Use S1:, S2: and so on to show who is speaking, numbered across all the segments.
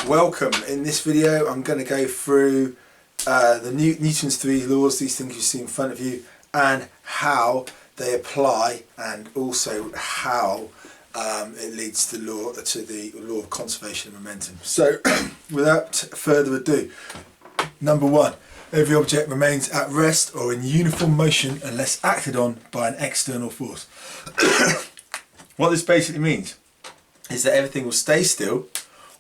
S1: Welcome. In this video I'm going to go through Newton's three laws, these things you see in front of you, and how they apply, and also how it leads to the law of conservation of momentum. So without further ado, number one, every object remains at rest or in uniform motion unless acted on by an external force. What this basically means is that everything will stay still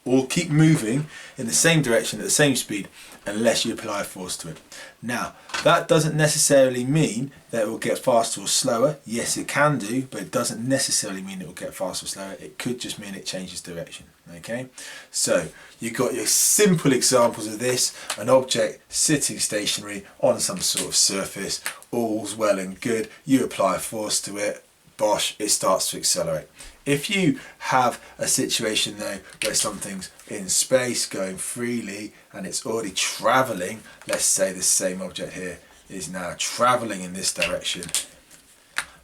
S1: or keep moving in the same direction at the same speed unless you apply a force to it. Now, that doesn't necessarily mean that it will get faster or slower. Yes, it can do, but it doesn't necessarily mean it will get faster or slower. It could just mean it changes direction. Okay, so you've got your simple examples of this: an object sitting stationary on some sort of surface, all's well and good. You apply a force to it, bosh, it starts to accelerate. If you have a situation though where something's in space going freely and it's already travelling, let's say this same object here is now travelling in this direction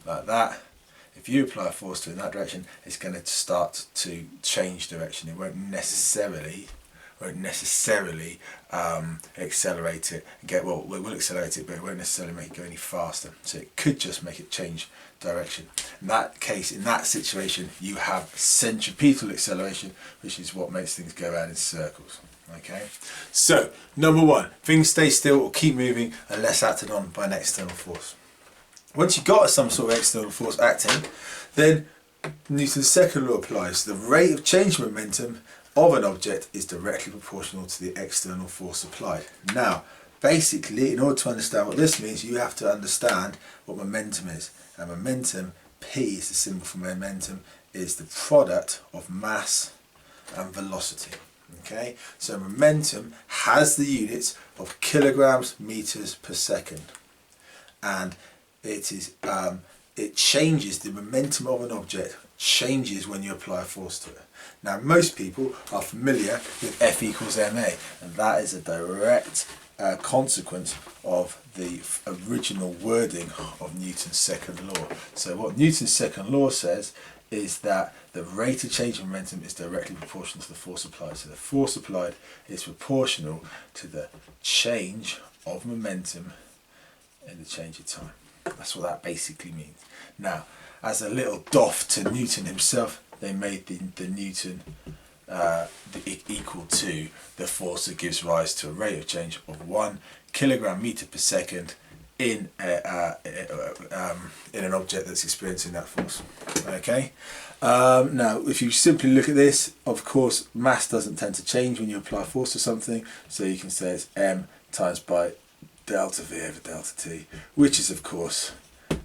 S1: like that. If you apply a force to it in that direction, it's going to start to change direction. It won't necessarily accelerate it and it will accelerate it, but it won't necessarily make it go any faster. So it could just make it change direction. In that case, in that situation, you have centripetal acceleration, which is what makes things go around in circles. Okay, so number one, things stay still or keep moving unless acted on by an external force. Once you've got some sort of external force acting, then Newton's second law applies. The rate of change of momentum of an object is directly proportional to the external force applied. Now, basically, in order to understand what this means, you have to understand what momentum is. And momentum, P is the symbol for momentum, is the product of mass and velocity. Okay, so momentum has the units of kilograms meters per second, and it changes. The momentum of an object changes when you apply a force to it. Now, most people are familiar with F equals ma, and that is a direct consequence of the original wording of Newton's second law. So what Newton's second law says is that the rate of change of momentum is directly proportional to the force applied. So the force applied is proportional to the change of momentum in the change of time. That's what that basically means. Now, as a little doff to Newton himself, they made the Newton equal to the force that gives rise to a rate of change of 1 kilogram meter per second in an object that's experiencing that force. Okay. Now, if you simply look at this, of course, mass doesn't tend to change when you apply force to something, so you can say it's m times by delta v over delta t, which is of course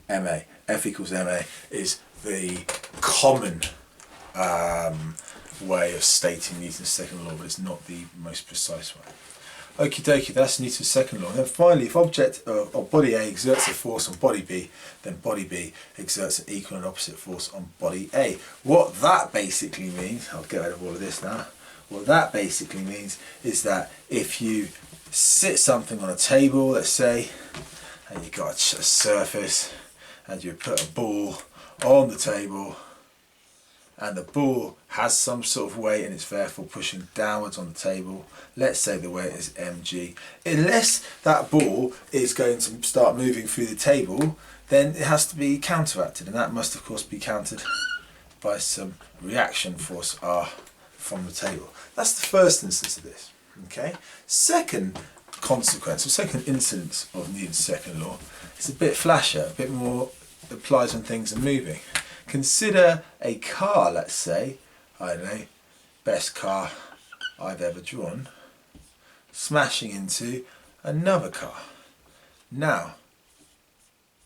S1: ma. F equals ma is the common way of stating Newton's second law, but it's not the most precise way. Okie dokie, that's Newton's second law. And then finally, if object or body A exerts a force on body B, then body B exerts an equal and opposite force on body A. What that basically means, I'll get rid of all of this now. What that basically means is that if you sit something on a table, let's say, and you've got a surface, and you put a ball on the table, and the ball has some sort of weight and it's therefore pushing downwards on the table. Let's say the weight is mg. Unless that ball is going to start moving through the table, then it has to be counteracted, and that must of course be countered by some reaction force R from the table. That's the first instance of this. Okay. Second consequence, or second instance of Newton's second law, is a bit flasher, a bit more applies when things are moving. Consider a car, let's say, I don't know, best car I've ever drawn, smashing into another car. Now,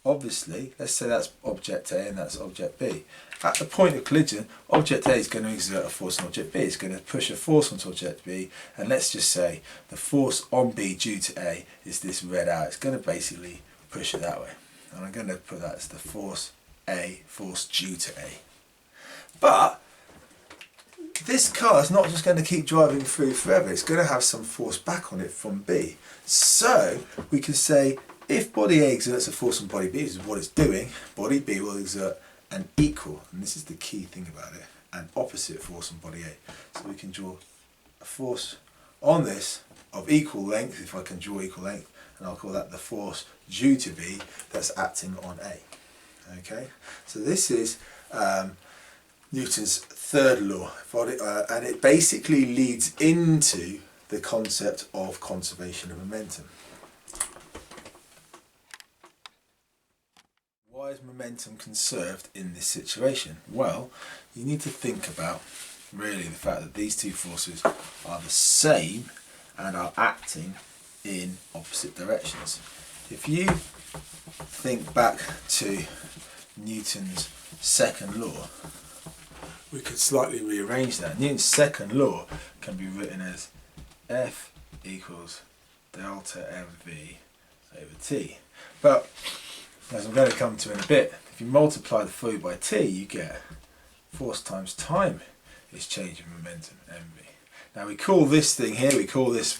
S1: obviously, let's say that's object A and that's object B. At the point of collision, object A is going to exert a force on object B. It's going to push a force onto object B, and let's just say the force on B due to A is this red arrow. It's going to basically push it that way. And I'm going to put that as the force A, force due to A. But this car is not just going to keep driving through forever. It's going to have some force back on it from B. So we can say if body A exerts a force on body B, this is what it's doing, body B will exert an equal, and this is the key thing about it, an opposite force on body A. So we can draw a force on this of equal length, if I can draw equal length, and I'll call that the force due to B that's acting on A. Okay, so this is Newton's third law, and it basically leads into the concept of conservation of momentum. Why is momentum conserved in this situation? Well, you need to think about really the fact that these two forces are the same and are acting in opposite directions. If you think back to Newton's second law, we could slightly rearrange that. Newton's second law can be written as F equals delta mv over t. But as I'm going to come to in a bit, if you multiply the fluid by t, you get force times time is change in momentum, mv. Now we call this thing here, we call this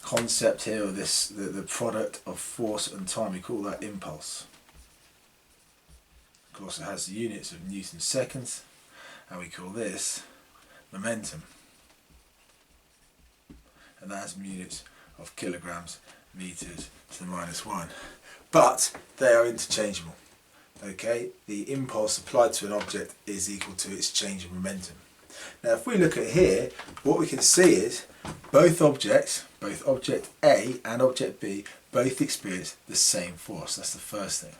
S1: concept here, or this the product of force and time, we call that impulse. Of course, it has the units of Newton seconds, and we call this momentum. And that has units of kilograms meters to the -1. But they are interchangeable. Okay, the impulse applied to an object is equal to its change in momentum. Now if we look at here, what we can see is both objects, both object A and object B, both experience the same force. That's the first thing.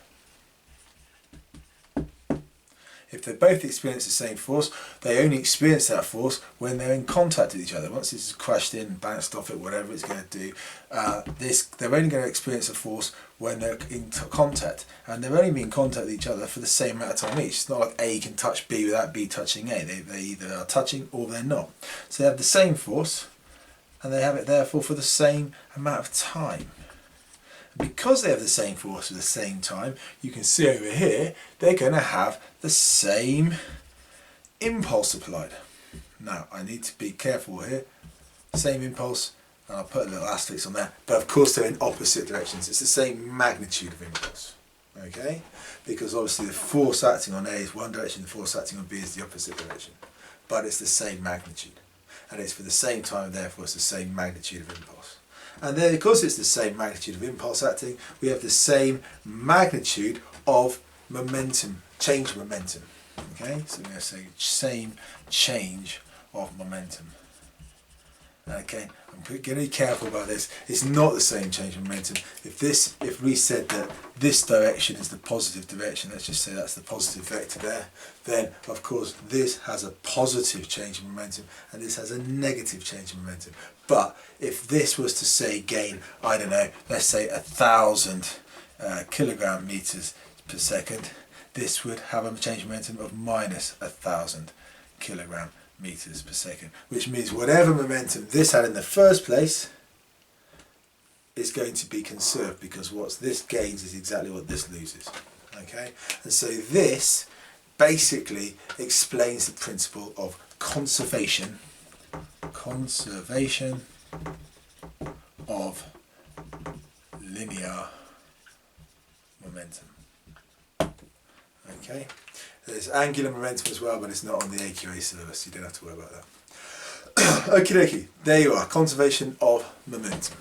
S1: If they both experience the same force, they only experience that force when they're in contact with each other. Once it's crashed in, bounced off it, whatever it's going to do, they're only going to experience a force when they're in contact. And they're only in contact with each other for the same amount of time each. It's not like A can touch B without B touching A. They either are touching or they're not. So they have the same force, and they have it therefore for the same amount of time. Because they have the same force at the same time, you can see over here, they're going to have the same impulse applied. Now, I need to be careful here. Same impulse, and I'll put a little asterisk on there, but of course they're in opposite directions. It's the same magnitude of impulse, okay? Because obviously the force acting on A is one direction, the force acting on B is the opposite direction. But it's the same magnitude, and it's for the same time, therefore it's the same magnitude of impulse. And then because it's the same magnitude of impulse acting, we have the same magnitude of momentum, change of momentum. Okay, so we're going to say same change of momentum. Okay, I'm going to be careful about this. It's not the same change of momentum. If we said that this direction is the positive direction, let's just say that's the positive vector there, then of course this has a positive change of momentum and this has a negative change of momentum. But if this was to say gain, I don't know, let's say 1,000 kilogram meters per second, this would have a change of momentum of minus 1,000 kilogram meters per second, which means whatever momentum this had in the first place is going to be conserved, because what this gains is exactly what this loses. Okay, and so this basically explains the principle of conservation of linear momentum. Okay, there's angular momentum as well, but it's not on the AQA syllabus, you don't have to worry about that. Okie dokie, there you are, conservation of momentum.